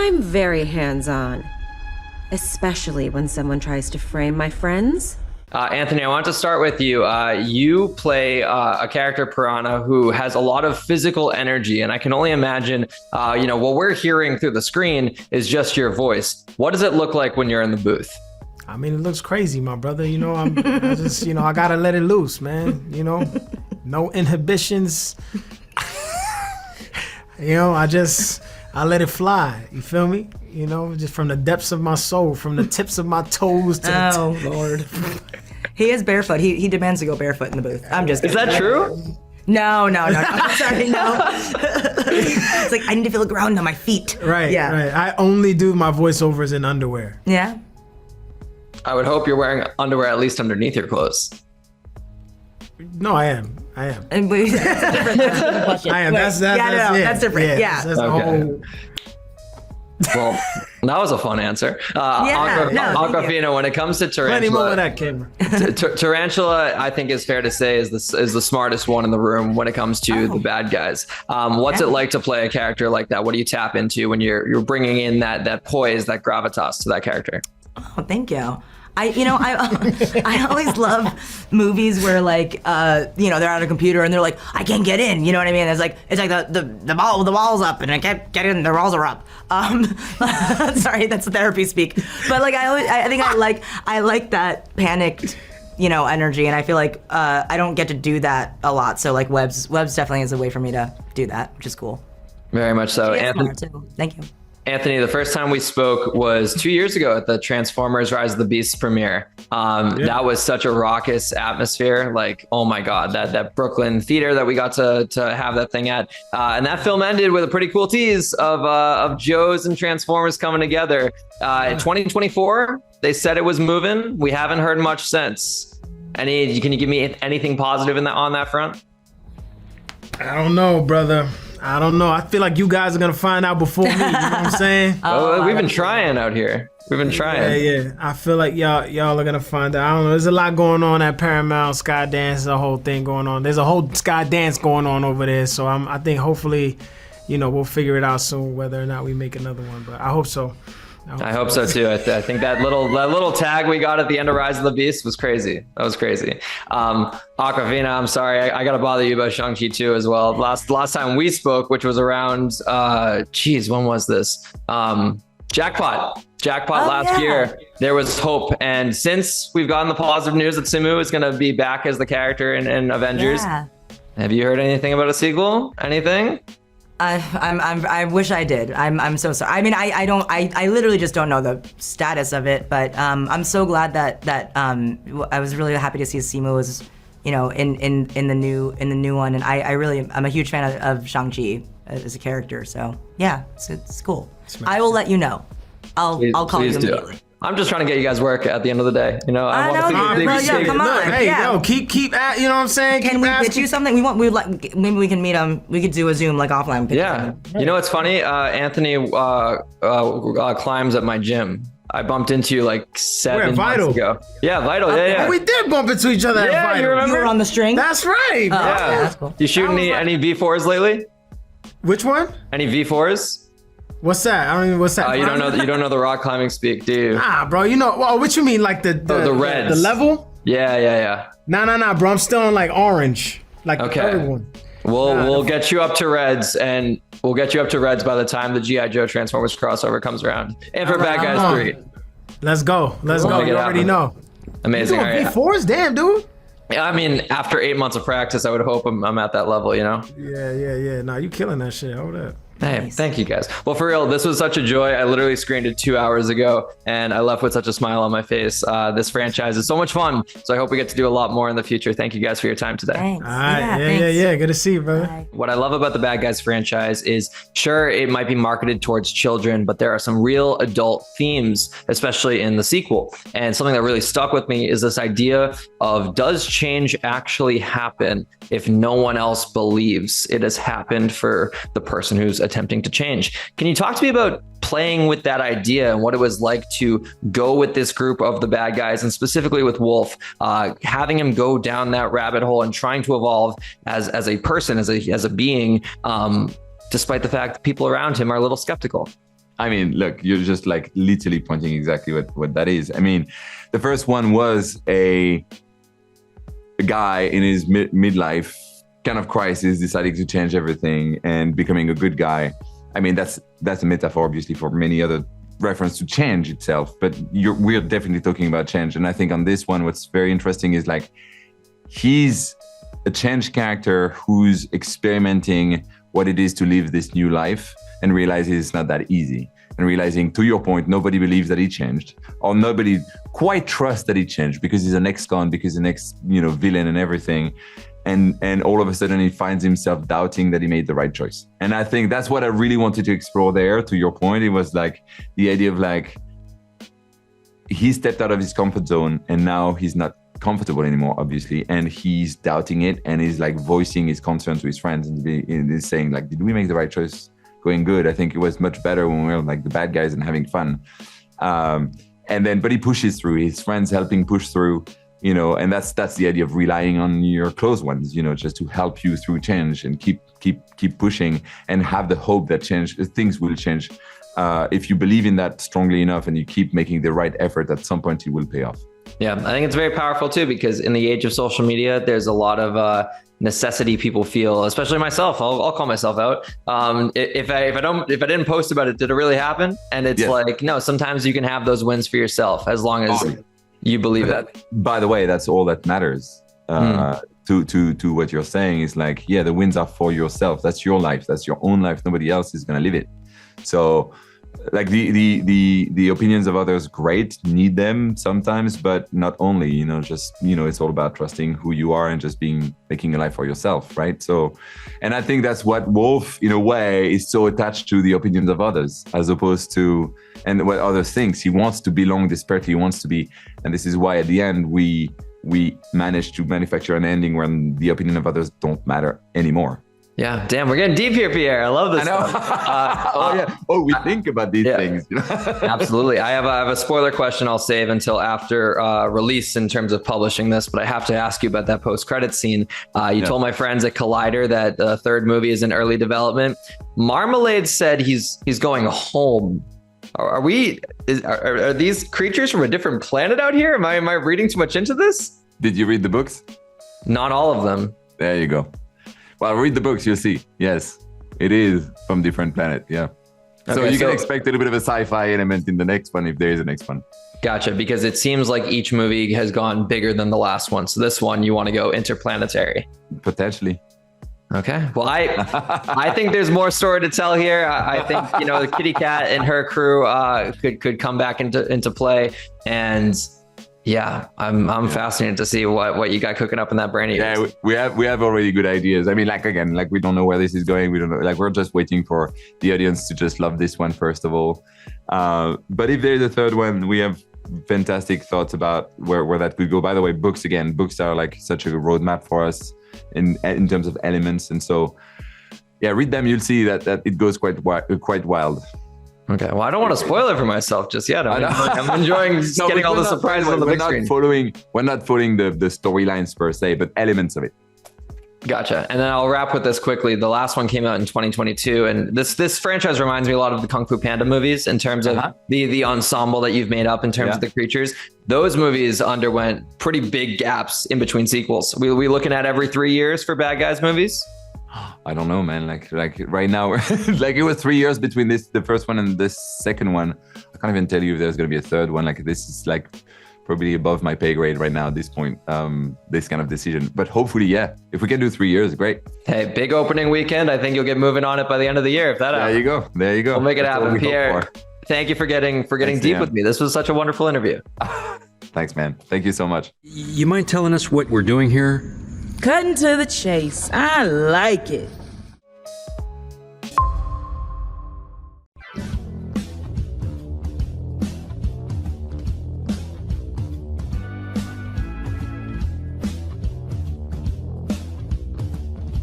I'm very hands-on, especially when someone tries to frame my friends. Anthony, I want to start with you. You play a character, Piranha, who has a lot of physical energy, and I can only imagine, what we're hearing through the screen is just your voice. What does it look like when you're in the booth? I mean, it looks crazy, my brother. I gotta let it loose, man. No inhibitions. I let it fly. You feel me? Just from the depths of my soul, from the tips of my toes to Oh, Lord. He is barefoot. He demands to go barefoot in the booth. I'm just kidding. Is that true? No. Sorry, no. It's like, I need to feel the ground on my feet. Right, Yeah. right. I only do my voiceovers in underwear. Yeah. I would hope you're wearing underwear at least underneath your clothes. No, I am. And that's a different question. I am. Wait, That's that's different. Yeah. That's the Okay. whole. Well, that was a fun answer. Awkwafina, when it comes to Plenty more of Tarantula, that camera. Tarantula, I think is fair to say is the smartest one in the room when it comes to the bad guys. What's it like to play a character like that? What do you tap into when you're bringing in that poise, that gravitas to that character? Oh, thank you. I always love movies where they're on a computer and they're like, I can't get in. You know what I mean? It's like the wall's up and I can't get in. The walls are up. Sorry, that's therapy speak. But I like that panicked, energy, and I feel like I don't get to do that a lot. So webs definitely is a way for me to do that, which is cool. Very much so. Anthony, thank you. Anthony, the first time we spoke was 2 years ago at the Transformers Rise of the Beasts premiere. That was such a raucous atmosphere. Like, oh my God, that Brooklyn theater that we got to have that thing at. And that film ended with a pretty cool tease of Joe's and Transformers coming together. 2024, they said it was moving. We haven't heard much since. Can you give me anything positive on that front? I don't know, brother. I don't know. I feel like you guys are gonna find out before me. You know what I'm saying? We've been trying out here. We've been trying. Yeah. I feel like y'all are gonna find out. I don't know. There's a lot going on at Paramount. Skydance, the whole thing going on. There's a whole Skydance going on over there. So I think hopefully, we'll figure it out soon whether or not we make another one. But I hope so. I hope so too. I think that little tag we got at the end of Rise of the Beast was crazy. That was crazy. Awkwafina, I'm sorry, I gotta bother you about Shang-Chi 2 as well. Last time we spoke, which was around, when was this? Jackpot last year. There was hope, and since we've gotten the positive news that Simu is gonna be back as the character in Avengers, have you heard anything about a sequel? Anything? I wish I did. I'm so sorry. I mean, I literally just don't know the status of it, but I'm so glad that I was really happy to see Simu was, in the new one, and I'm a huge fan of Shang-Chi as a character. So yeah, it's cool. I will let you know. I'll call you immediately. I'm just trying to get you guys work at the end of the day. Come on. Hey, keep at. You know what I'm saying? Can we pitch you something? Maybe we can meet we could do a Zoom offline. Yeah. You know what's funny? Anthony climbs at my gym. I bumped into you 7 months ago. Yeah, Vital. Yeah. We did bump into each other. Yeah, at Vital. you remember? You were on the string. That's right. Oh, yeah, that's cool. You shoot any V4s lately? Which one? Any V4s? What's that? I don't even. What's that? You don't know the rock climbing speak, do you? Nah, bro. What you mean? Like the reds. The level? Yeah. Nah, bro. I'm still on orange. The third one. We'll get you up to reds, and we'll get you up to reds by the time the G.I. Joe Transformers crossover comes around. And for Bad Guys 3. Let's go. You already know. Amazing. You doing V4s? Damn, dude. Yeah, I mean, after 8 months of practice, I would hope I'm at that level, Yeah. Nah, you killing that shit. Hold up. Hey, Nice. Thank you guys. Well, for real, this was such a joy. I literally screened it 2 hours ago, and I left with such a smile on my face. This franchise is so much fun, so I hope we get to do a lot more in the future. Thank you guys for your time today. Thanks. All right. Yeah. Good to see you, brother. Bye. What I love about the Bad Guys franchise is, sure, it might be marketed towards children, but there are some real adult themes, especially in the sequel. And something that really stuck with me is this idea of, does change actually happen if no one else believes it has happened for the person who's attempting to change? Can you talk to me about playing with that idea and what it was like to go with this group of the bad guys, and specifically with Wolf, having him go down that rabbit hole and trying to evolve as a person, as a being, despite the fact that people around him are a little skeptical? I mean, look, you're just like literally pointing exactly what that is. I mean, the first one was a guy in his midlife kind of crisis, deciding to change everything and becoming a good guy. I mean, that's a metaphor, obviously, for many other reference to change itself, but we're definitely talking about change. And I think on this one, what's very interesting is like, he's a change character who's experimenting what it is to live this new life and realizing it's not that easy. And realizing, to your point, nobody believes that he changed, or nobody quite trusts that he changed because he's an ex-con, because he's an villain and everything. And all of a sudden he finds himself doubting that he made the right choice. And I think that's what I really wanted to explore there. To your point, it was like the idea of like, he stepped out of his comfort zone and now he's not comfortable anymore, obviously. And he's doubting it and he's like voicing his concerns to his friends and he's saying like, did we make the right choice going good? I think it was much better when we were like the bad guys and having fun. But he pushes through, his friends helping push through. And that's the idea of relying on your close ones, just to help you through change and keep pushing and have the hope that things will change. If you believe in that strongly enough and you keep making the right effort, at some point it will pay off. Yeah, I think it's very powerful too, because in the age of social media, there's a lot of necessity people feel, especially myself. I'll call myself out. If I didn't post about it, did it really happen? And it's like, no, sometimes you can have those wins for yourself as long as you believe that. By the way, that's all that matters. To what you're saying is like, yeah, the wins are for yourself. That's your life. That's your own life. Nobody else is gonna live it. So, like the opinions of others, great, need them sometimes, but not only. It's all about trusting who you are and just making a life for yourself, right? So, and I think that's what Wolf, in a way, is so attached to the opinions of others, as opposed to and what others think. He wants to belong desperately. He wants to be, and this is why at the end we manage to manufacture an ending when the opinion of others don't matter anymore. Yeah, damn, we're getting deep here, Pierre. I love this. I know. We think about these things. Absolutely. I have a spoiler question I'll save until after release in terms of publishing this, but I have to ask you about that post-credit scene. You told my friends at Collider that the third movie is in early development. Marmalade said he's going home. Are these creatures from a different planet out here? Am I reading too much into this? Did you read the books? Not all of them. There you go. Well, read the books, you'll see. Yes, it is from different planet. Yeah. So you can expect a little bit of a sci-fi element in the next one, if there is a next one. Gotcha, because it seems like each movie has gone bigger than the last one. So this one, you want to go interplanetary. Potentially. Okay. Well, I think there's more story to tell here. I think, the Kitty Cat and her crew could come back into play. And yeah, I'm fascinated to see what you got cooking up in that brain of yours. Yeah, we have already good ideas. I mean, we don't know where this is going. We don't know. We're just waiting for the audience to just love this one first of all. But if there's a third one, we have fantastic thoughts about where that could go. By the way, books are like such a roadmap for us in terms of elements, and so yeah, read them. You'll see that it goes quite wild. Okay, well, I don't want to spoil it for myself just yet. I'm enjoying getting all the surprises on the big screen. We're not following the storylines per se, but elements of it. Gotcha. And then I'll wrap with this quickly. The last one came out in 2022, and this franchise reminds me a lot of the Kung Fu Panda movies in terms of the ensemble that you've made up in terms of the creatures. Those movies underwent pretty big gaps in between sequels. We looking at every 3 years for bad guys movies? I don't know, man. Like right now, like it was 3 years between the first one and this second one. I can't even tell you if there's going to be a third one. Like this is like probably above my pay grade right now at this point, this kind of decision. But hopefully, yeah, if we can do 3 years, great. Hey, big opening weekend. I think you'll get moving on it by the end of the year. If that happens. There you go. We'll make it happen. Pierre, thank you for getting deep with me. This was such a wonderful interview. Thanks, man. Thank you so much. You mind telling us what we're doing here? Cutting to the chase. I like it.